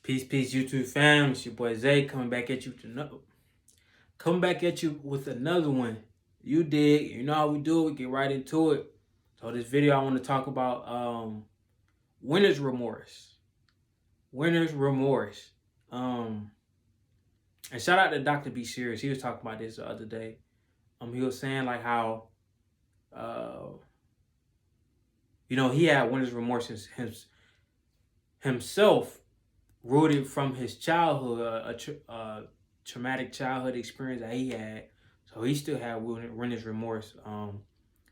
Peace, YouTube fam. It's your boy Zay coming back at you with another one. You dig? You know how we do it. We get right into it. So this video I want to talk about winner's remorse. Winner's remorse. And shout out to Dr. B Serious. He was talking about this the other day. He was saying like how he had winner's remorse himself, rooted from his childhood, a traumatic childhood experience that he had. So he still had winner's remorse.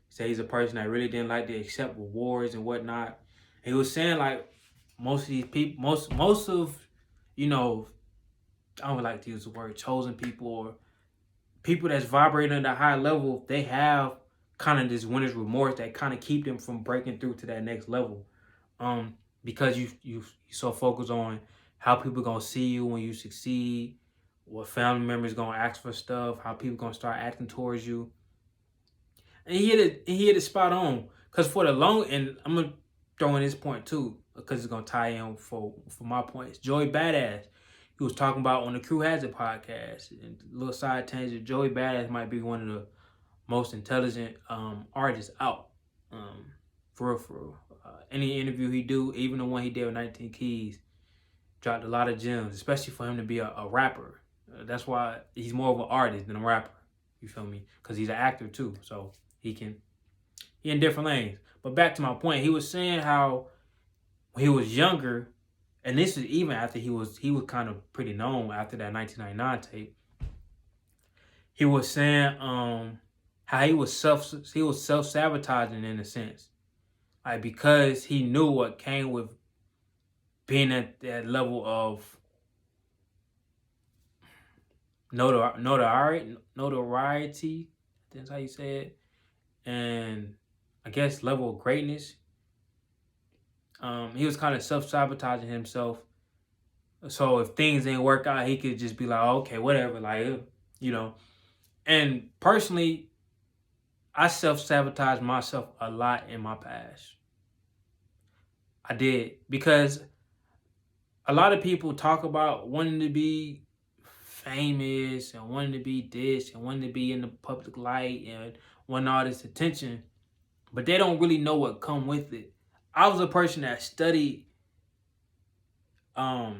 Say he's a person that really didn't like to accept rewards and whatnot. And he was saying like most of these people, most of, I don't like to use the word chosen people or people that's vibrating at a high level, they have kind of this winner's remorse that kind of keep them from breaking through to that next level. Because you so focused on how people gonna see you when you succeed, what family members gonna ask for stuff, how people gonna start acting towards you. And he hit it spot on. Cause for the long, and I'm gonna throw in this point too, because it's gonna tie in for my points. Joey Badass, he was talking about on the Crew Has It podcast. And a little side tangent, Joey Badass might be one of the most intelligent artists out. For real. Any interview he do, even the one he did with 19 Keys, dropped a lot of gems, especially for him to be a rapper. That's why he's more of an artist than a rapper. You feel me? Because he's an actor too, so he in different lanes. But back to my point, he was saying how when he was younger, and this is even after he was kind of pretty known after that 1999 tape. He was saying how he was self-sabotaging in a sense. Like, because he knew what came with being at that level of notoriety, that's how you say it, and I guess level of greatness. He was kind of self-sabotaging himself. So if things didn't work out, he could just be like, oh, okay, whatever, like, And personally, I self-sabotaged myself a lot in my past. I did, because a lot of people talk about wanting to be famous and wanting to be this and wanting to be in the public light and wanting all this attention, but they don't really know what come with it. I was a person that studied how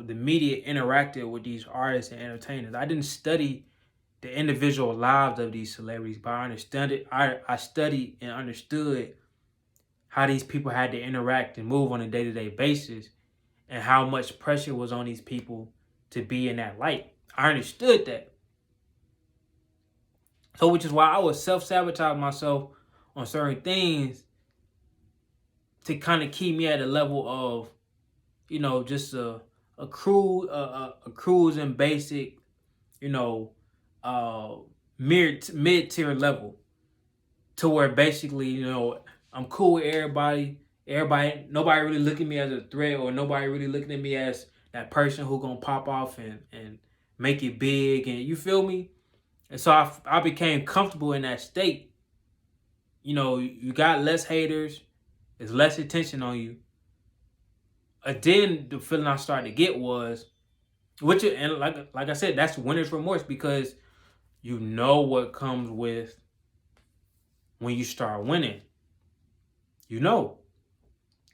the media interacted with these artists and entertainers. I didn't study the individual lives of these celebrities, but I studied and understood how these people had to interact and move on a day-to-day basis, and how much pressure was on these people to be in that light. I understood that. So which is why I would self-sabotage myself on certain things to kind of keep me at a level of, just a cruise and basic, mid-tier level, to where basically, I'm cool with everybody. Nobody really looking at me as a threat, or nobody really looking at me as that person who gonna pop off and make it big, and you feel me? And so I became comfortable in that state. You got less haters, there's less attention on you. And then the feeling I started to get was, and like I said, that's winner's remorse, because you know what comes with when you start winning.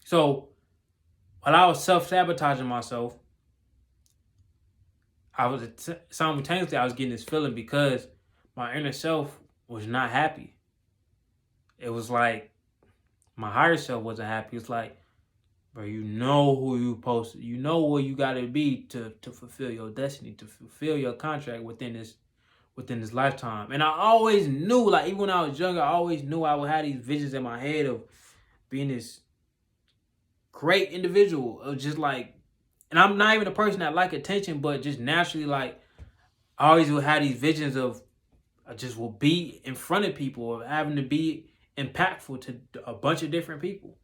So while I was self-sabotaging myself, simultaneously I was getting this feeling, because my inner self was not happy. It was like my higher self wasn't happy. It's like, bro, you know who you supposed to, you know where you gotta be to fulfill your destiny, to fulfill your contract within this lifetime. And I always knew, like, even when I was younger, I always knew I would have these visions in my head of being this great individual, of just like, and I'm not even a person that like attention, but just naturally, like, I always would have these visions of I just will be in front of people, of having to be impactful to a bunch of different people.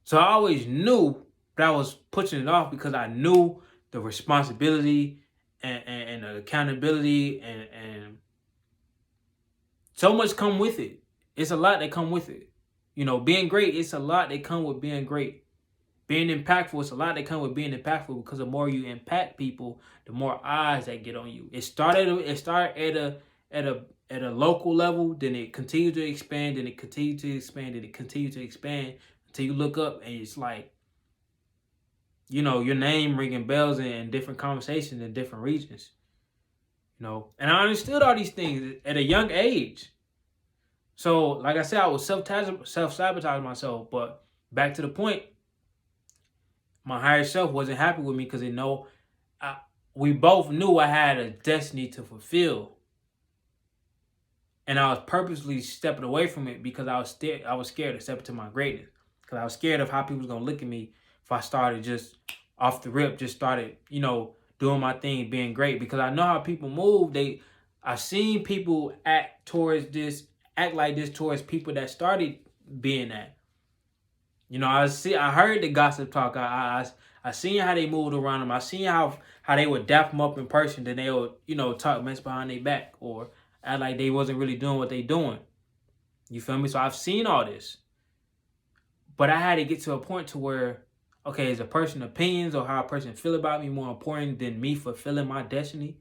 So I always knew that I was pushing it off, because I knew the responsibility and the accountability and so much come with it. It's a lot that come with it. Being great, it's a lot that come with being great. Being impactful, it's a lot that come with being impactful because the more you impact people, the more eyes that get on you. It started at a local level, then it continued to expand, and it continued to expand, and it continued to expand until you look up and it's like, your name ringing bells in different conversations in different regions. And I understood all these things at a young age. So, like I said, I was self-sabotage myself. But back to the point, my higher self wasn't happy with me because we both knew I had a destiny to fulfill. And I was purposely stepping away from it because I was scared to step into my greatness. Because I was scared of how people was going to look at me if I started just off the rip, just started, doing my thing, being great. Because I know how people move. I've seen people act like this towards people that started being that. I heard the gossip talk. I seen how they moved around them. I seen how they would dap them up in person. Then they would, talk mess behind their back or act like they wasn't really doing what they doing. You feel me? So I've seen all this. But I had to get to a point to where, okay, is a person's opinions or how a person feel about me more important than me fulfilling my destiny?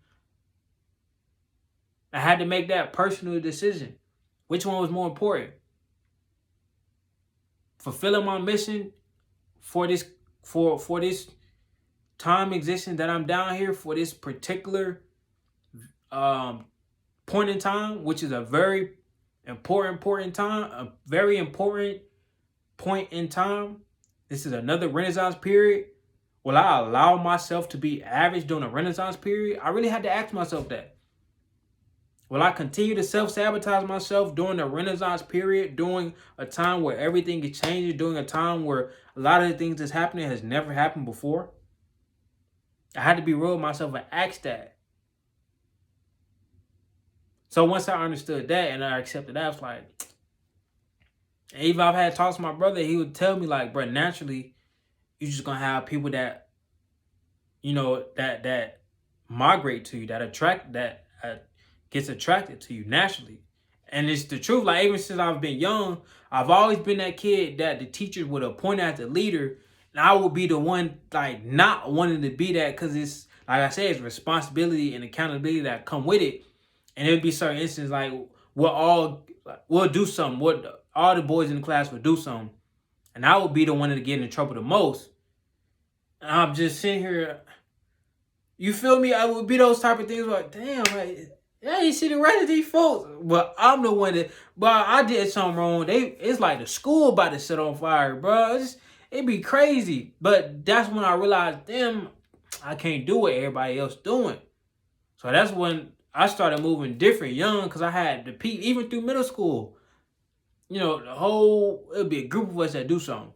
I had to make that personal decision. Which one was more important? Fulfilling my mission for this time existence that I'm down here, for this particular point in time, which is a very important time, a very important point in time. This is another Renaissance period. Will I allow myself to be average during a Renaissance period? I really had to ask myself that. Will I continue to self-sabotage myself during the Renaissance period, during a time where everything is changing, during a time where a lot of the things that's happening has never happened before? I had to be real with myself and ask that. So once I understood that and I accepted that, I was like, and even I've had talks with my brother, he would tell me like, bro, naturally, you're just going to have people that, that migrate to you, that gets attracted to you naturally. And it's the truth. Like, even since I've been young, I've always been that kid that the teachers would appoint as the leader. And I would be the one, like, not wanting to be that because it's, like I said, it's responsibility and accountability that come with it. And there'd be certain instances, like, we'll do something. All the boys in the class would do something. And I would be the one to get in trouble the most. And I'm just sitting here. You feel me? I would be those type of things like, damn, like, yeah, you see the rest of these folks. But I'm the one that, I did something wrong. It's like the school about to set on fire, bro. It'd be crazy. But that's when I realized, damn, I can't do what everybody else doing. So that's when I started moving different young because I had the peep, even through middle school. It'll be a group of us that do something.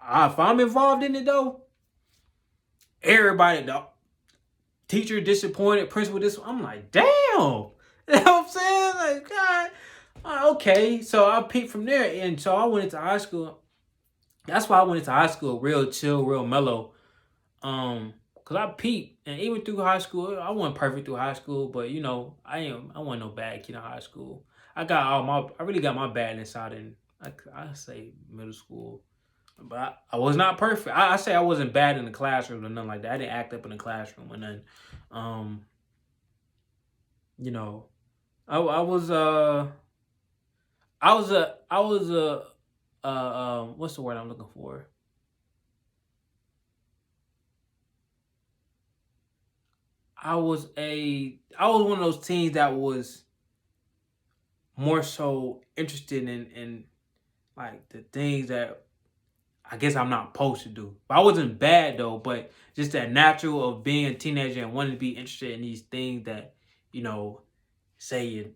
If I'm involved in it, though, everybody, the teacher disappointed, principal disappointed. I'm like, damn. You know what I'm saying? Like, God. Okay. So I peeped from there. And so I went into high school. That's why I went into high school real chill, real mellow. Because I peeped. And even through high school, I wasn't perfect through high school. But, I wasn't no bad kid in high school. I really got my badness out in, I say middle school. But I was not perfect. I say I wasn't bad in the classroom or nothing like that. I didn't act up in the classroom or nothing. I was what's the word I'm looking for? I was one of those teens that was more so interested in like the things that I guess I'm not supposed to do. But I wasn't bad though, but just that natural of being a teenager and wanting to be interested in these things that, say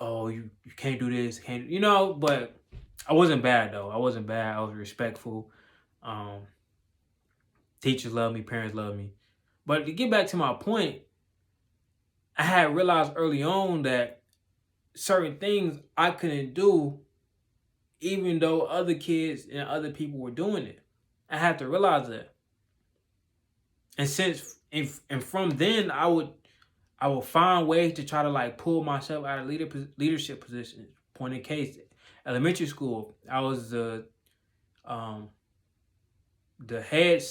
you can't do this, but I wasn't bad though. I wasn't bad. I was respectful. Teachers love me, parents love me. But to get back to my point, I had realized early on that certain things I couldn't do even though other kids and other people were doing it. I had to realize that. And from then I would find ways to try to like pull myself out of leadership positions. Point in case, elementary school, I was the the head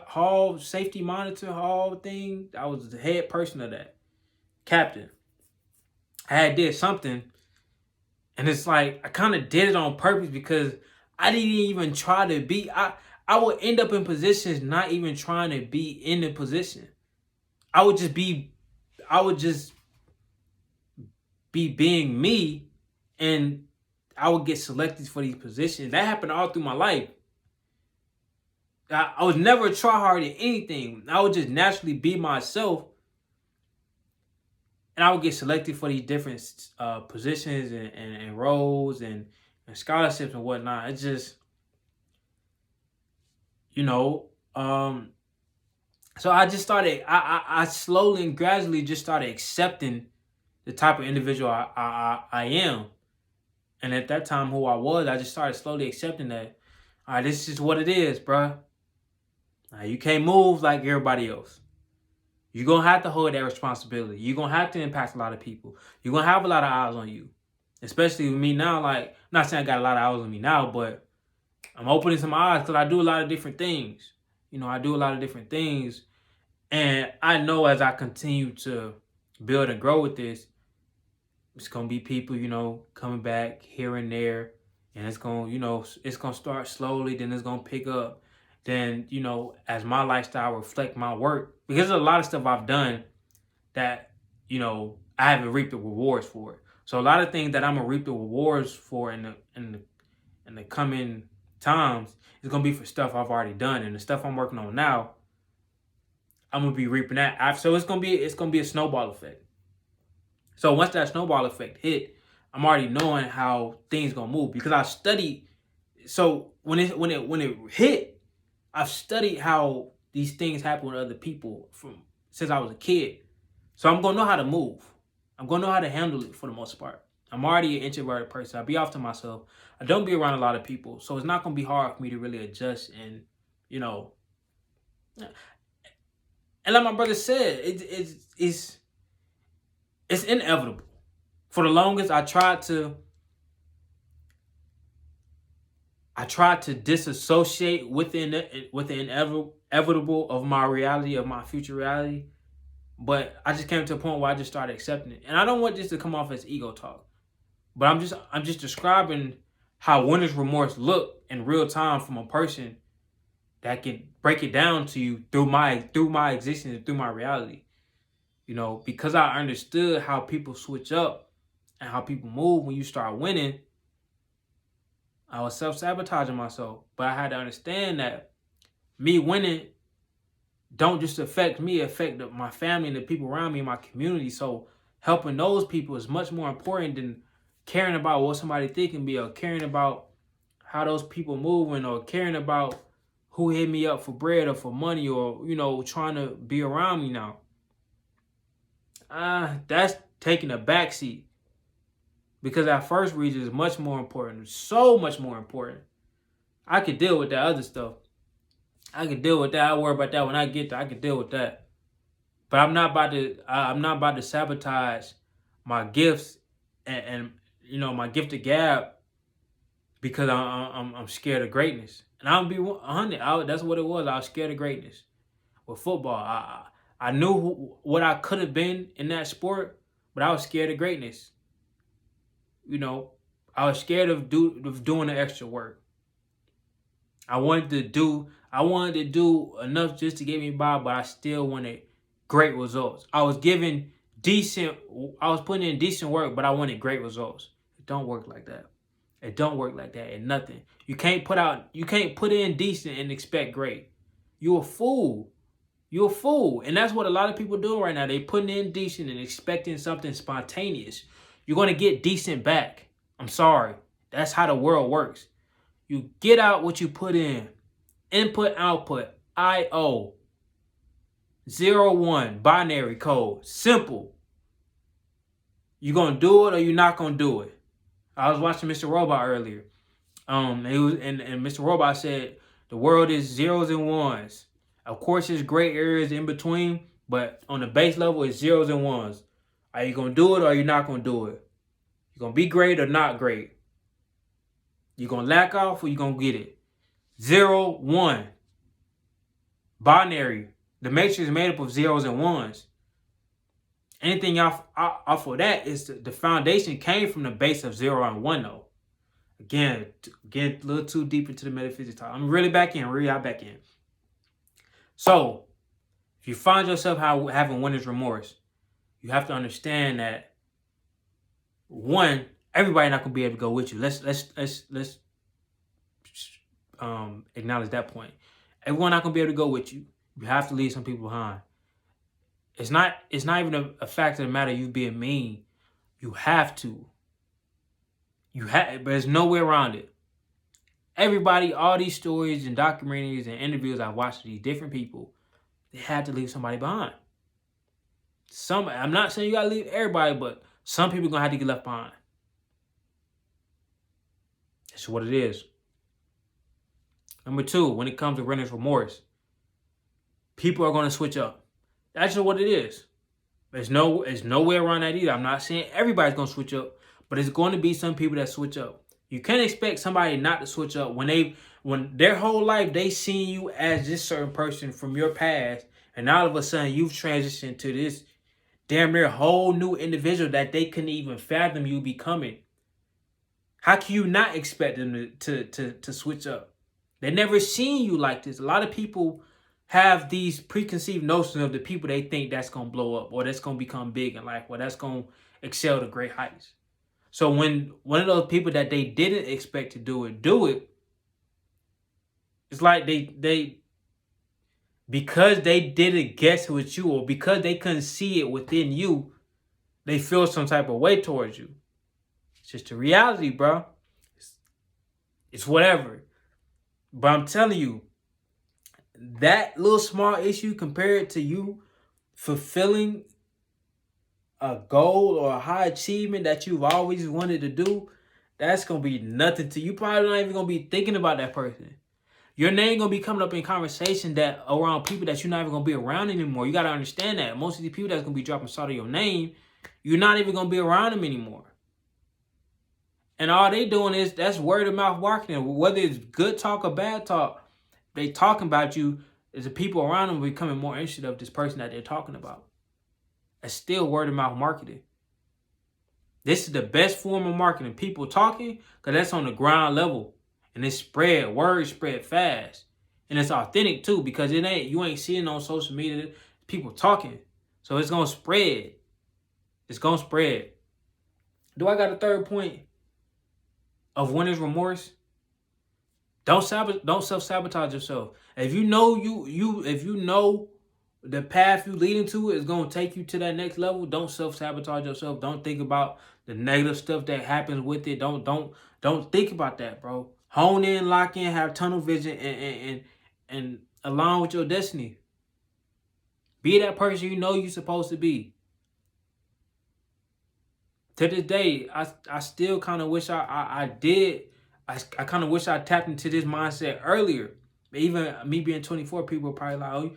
hall safety monitor hall thing. I was the head person of that captain. I had did something, and it's like I kind of did it on purpose because I didn't even try to be. I would end up in positions not even trying to be in the position. I would just be. I would just be being me, and I would get selected for these positions. That happened all through my life. I was never try hard at anything. I would just naturally be myself, and I would get selected for these different positions and roles and scholarships and whatnot. It's just, you know, so I just started. I slowly and gradually just started accepting the type of individual I am, and at that time, who I was, I just started slowly accepting that. All right, this is what it is, bruh. You can't move like everybody else. You're going to have to hold that responsibility. You're going to have to impact a lot of people. You're going to have a lot of eyes on you. Especially with me now, like, I'm not saying I got a lot of eyes on me now, but I'm opening some eyes because I do a lot of different things. You know, I do a lot of different things. And I know as I continue to build and grow with this, it's going to be people, you know, coming back here and there. And it's going to, you know, it's going to start slowly. Then it's going to pick up. Then, you know, as my lifestyle reflect my work, because there's a lot of stuff I've done that, you know, I haven't reaped the rewards for. So a lot of things that I'm gonna reap the rewards for in the coming times is gonna be for stuff I've already done, and the stuff I'm working on now, I'm gonna be reaping that. So it's gonna be a snowball effect. So once that snowball effect hit, I'm already knowing how things gonna move because I studied. So when it hit, I've studied how these things happen with other people since I was a kid. So I'm going to know how to move. I'm going to know how to handle it for the most part. I'm already an introverted person. I be off to myself. I don't be around a lot of people. So it's not going to be hard for me to really adjust and, you know. And like my brother said, it's inevitable. For the longest, I tried to disassociate with the inevitable of my reality, of my future reality. But I just came to a point where I just started accepting it. And I don't want this to come off as ego talk. But I'm just describing how winner's remorse look in real time from a person that can break it down to you through my existence and through my reality. You know, because I understood how people switch up and how people move when you start winning, I was self-sabotaging myself. But I had to understand that me winning don't just affect me, affect my family and the people around me in my community. So helping those people is much more important than caring about what somebody thinking me or caring about how those people moving or caring about who hit me up for bread or for money or, you know, trying to be around me now. That's taking a backseat. Because that first reason is much more important. So much more important. I could deal with that other stuff. I could deal with that. I worry about that when I get there. I could deal with that. But I'm not about to sabotage my gifts and you know, my gift of gab because I'm scared of greatness. And I'll be 100. That's what it was. I was scared of greatness. With football, I knew what I could have been in that sport, but I was scared of greatness. You know, I was scared of doing the extra work. I wanted to do enough just to get me by, but I still wanted great results. I was putting in decent work, but I wanted great results. It don't work like that. It don't work like that in nothing. You can't put in decent and expect great. You're a fool. You're a fool. And that's what a lot of people do right now. They putting in decent and expecting something spontaneous. You're going to get decent back. I'm sorry. That's how the world works. You get out what you put in. Input, output, I/O. 0, 1, binary code. Simple. You going to do it or you're not going to do it. I was watching Mr. Robot earlier. And Mr. Robot said the world is zeros and ones. Of course, there's gray areas in between, but on the base level, it's zeros and ones. Are you going to do it or are you not going to do it? You're going to be great or not great? You're going to lack off or you're going to get it? 0, 1. Binary. The matrix is made up of zeros and ones. Anything off of that is the foundation came from the base of 0 and 1 though. Again, a little too deep into the metaphysics talk. I'm really back in, really out back in. So, if you find yourself having winner's remorse, you have to understand that one, everybody not gonna be able to go with you. Let's acknowledge that point. Everyone not gonna be able to go with you. You have to leave some people behind. It's not even a fact of the matter you being mean. You have to. But there's no way around it. Everybody, all these stories and documentaries and interviews I've watched of these different people, they had to leave somebody behind. I'm not saying you gotta leave everybody, but some people gonna have to get left behind. That's what it is. Number 2, when it comes to winner's remorse, people are gonna switch up. That's just what it is. There's no way around that either. I'm not saying everybody's gonna switch up, but it's going to be some people that switch up. You can't expect somebody not to switch up when their whole life they seen you as this certain person from your past, and all of a sudden you've transitioned to this damn near whole new individual that they couldn't even fathom you becoming. How can you not expect them to switch up? They never seen you like this. A lot of people have these preconceived notions of the people they think that's going to blow up or that's going to become big in life or that's going to excel to great heights. So when one of those people that they didn't expect to do it, it's like they because they didn't guess it was you or because they couldn't see it within you, they feel some type of way towards you. It's just the reality, bro. It's whatever. But I'm telling you, that little small issue compared to you fulfilling a goal or a high achievement that you've always wanted to do, that's going to be nothing to you. Probably not even going to be thinking about that person. Your name going to be coming up in conversation that around people that you're not even going to be around anymore. You got to understand that. Most of these people that's going to be dropping salt of your name, you're not even going to be around them anymore. And all they doing is, that's word of mouth marketing. Whether it's good talk or bad talk, they talking about you, is the people around them becoming more interested of this person that they're talking about. It's still word of mouth marketing. This is the best form of marketing. People talking, because that's on the ground level. And it's words spread fast. And it's authentic too, because you ain't seeing on social media people talking. So it's gonna spread. It's gonna spread. Do I got a third point of winner's remorse? Don't self-sabotage yourself. If you know if you know the path you leading to is gonna take you to that next level, don't self-sabotage yourself. Don't think about the negative stuff that happens with it. Don't think about that, bro. Hone in, lock in, have tunnel vision, and align with your destiny. Be that person you know you're supposed to be. To this day, I still kind of wish I did. I kind of wish I tapped into this mindset earlier. Even me being 24, people are probably like, "Oh,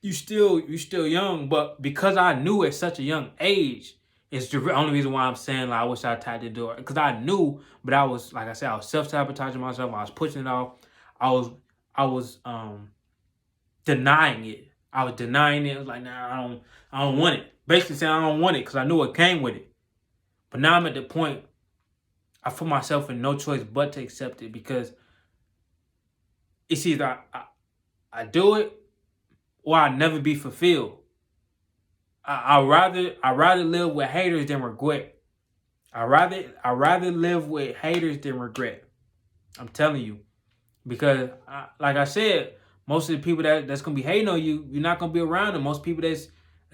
you still young." But because I knew at such a young age, it's the only reason why I'm saying like I wish I tapped into it. Because I knew, but I was, like I said, I was self-sabotaging myself. I was pushing it off. I was denying it. I was denying it. I was like, nah, I don't want it. Basically saying I don't want it because I knew it came with it. But now I'm at the point I put myself in no choice but to accept it, because it's either I do it or I never be fulfilled. I rather live with haters than regret. I rather live with haters than regret. I'm telling you, because like I said, most of the people that's gonna be hating on you, you're not gonna be around them. Most people that's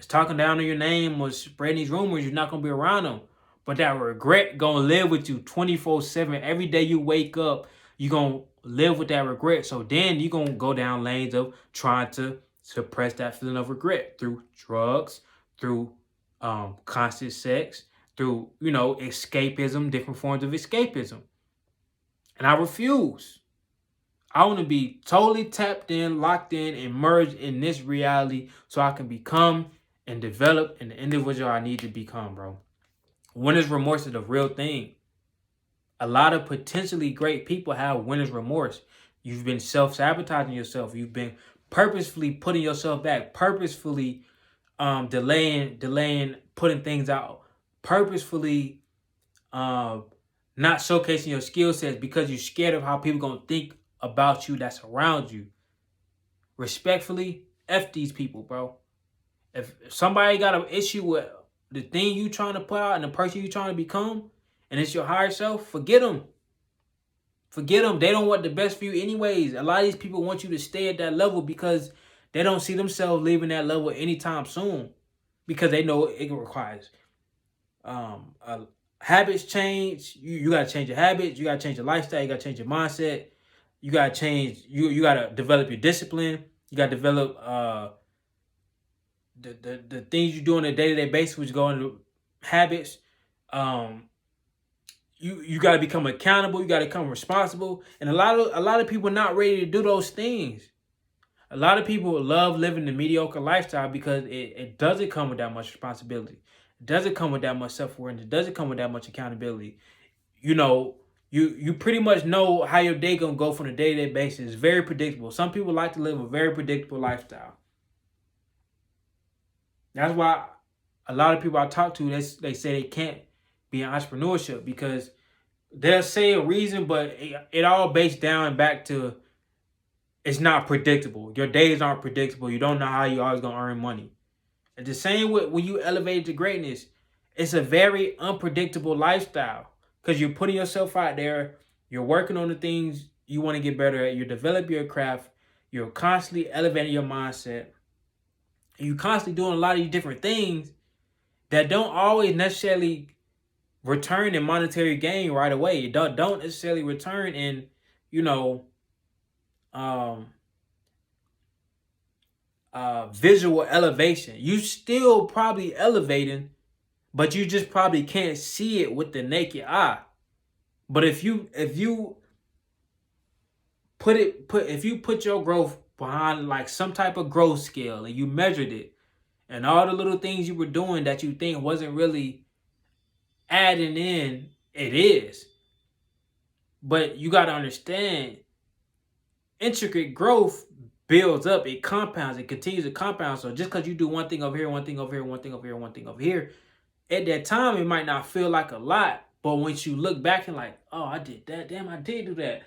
talking down on your name or spreading these rumors, you're not gonna be around them. But that regret gonna live with you 24/7. Every day you wake up, you gonna live with that regret. So then you gonna go down lanes of trying to suppress that feeling of regret through drugs, through constant sex, through, escapism, different forms of escapism. And I refuse. I want to be totally tapped in, locked in, and merged in this reality so I can become and develop an individual I need to become, bro. Winner's remorse is a real thing. A lot of potentially great people have winner's remorse. You've been self-sabotaging yourself. You've been purposefully putting yourself back, purposefully delaying putting things out, purposefully um, not showcasing your skill sets because you're scared of how people gonna think about you that's around you. Respectfully, F these people, bro. If somebody got an issue with the thing you trying to put out and the person you trying to become, and it's your higher self, forget them. Forget them. They don't want the best for you anyways. A lot of these people want you to stay at that level because they don't see themselves leaving that level anytime soon, because they know it requires habits change. You got to change your habits. You got to change your lifestyle. You got to change your mindset. You got to change. You got to develop your discipline. You got to develop the things you do on a day-to-day basis, which go into habits. You got to become accountable. You got to become responsible. And a lot of people not ready to do those things. A lot of people love living the mediocre lifestyle because it doesn't come with that much responsibility. It doesn't come with that much self-awareness. It doesn't come with that much accountability. You know, you pretty much know how your day gonna go from a day-to-day basis. It's very predictable. Some people like to live a very predictable lifestyle. That's why a lot of people I talk to, they say they can't be in entrepreneurship because they'll say a reason, but it all based down back to it's not predictable. Your days aren't predictable. You don't know how you always gonna earn money. And the same with when you elevate to greatness, it's a very unpredictable lifestyle because you're putting yourself out there. You're working on the things you want to get better at. You develop your craft. You're constantly elevating your mindset. You're constantly doing a lot of these different things that don't always necessarily return in monetary gain right away. It don't necessarily return in, you know, visual elevation. You still probably elevating, but you just probably can't see it with the naked eye. But if you put your growth behind like some type of growth scale and you measured it, and all the little things you were doing that you think wasn't really adding in, it is. But you got to understand, intricate growth builds up, it compounds, it continues to compound. So just because you do one thing over here, one thing over here, one thing over here, one thing over here, at that time it might not feel like a lot. But once you look back and like, oh, I did that. Damn, I did do that.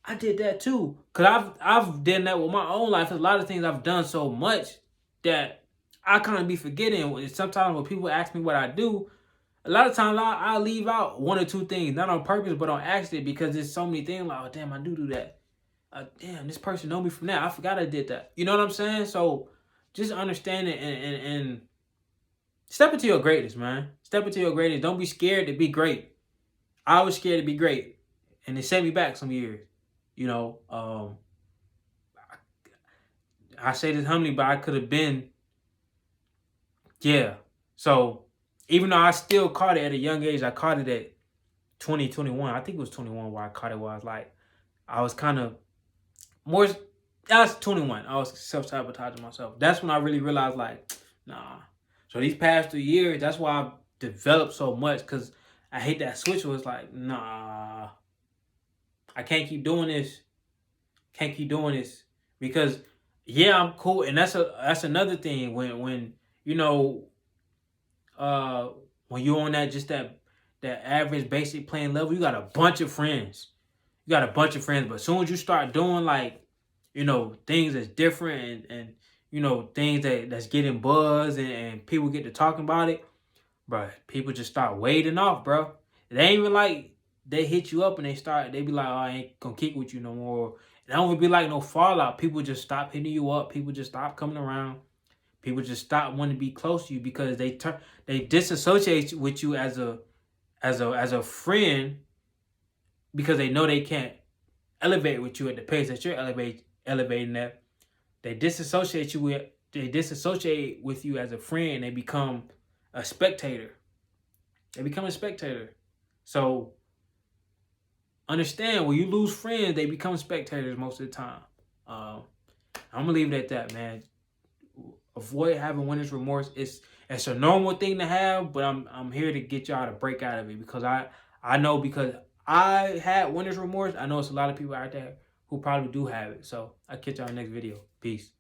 I did that too. Cause I've done that with my own life. A lot of things I've done so much that I kind of be forgetting. Sometimes when people ask me what I do, a lot of times I leave out one or two things, not on purpose, but on accident, because there's so many things like, oh damn, I do that. Damn, this person know me from that. I forgot I did that. You know what I'm saying? So just understand it and step into your greatness, man. Step into your greatness. Don't be scared to be great. I was scared to be great, and it set me back some years. You know, I say this humbly, but I could have been, yeah. So even though I still caught it at a young age, I caught it at 20, 21. I think it was 21 where I caught it, where I was like, I was kind of more, I was 21. I was self-sabotaging myself. That's when I really realized, like, nah. So these past 3 years, that's why I've developed so much, because I hate that switch where it's like, nah, I can't keep doing this. Can't keep doing this. Because, yeah, I'm cool. And that's another thing. When you know, when you're on that average basic playing level, you got a bunch of friends. You got a bunch of friends. But as soon as you start doing, like, you know, things that's different and you know, things that's getting buzz and people get to talking about it, bro, people just start wading off, bro. It ain't even like they hit you up and they be like, oh, I ain't gonna kick with you no more. It don't even be like no fallout. People just stop hitting you up. People just stop coming around. People just stop wanting to be close to you because they disassociate with you as a friend, because they know they can't elevate with you at the pace that you're elevating at. They disassociate with you as a friend. They become a spectator. So understand, when you lose friends, they become spectators most of the time. I'm gonna leave it at that, man. Avoid having winner's remorse. It's a normal thing to have, but I'm here to get y'all to break out of it, because I know, because I had winner's remorse. I know it's a lot of people out there who probably do have it. So I'll catch y'all next video. Peace.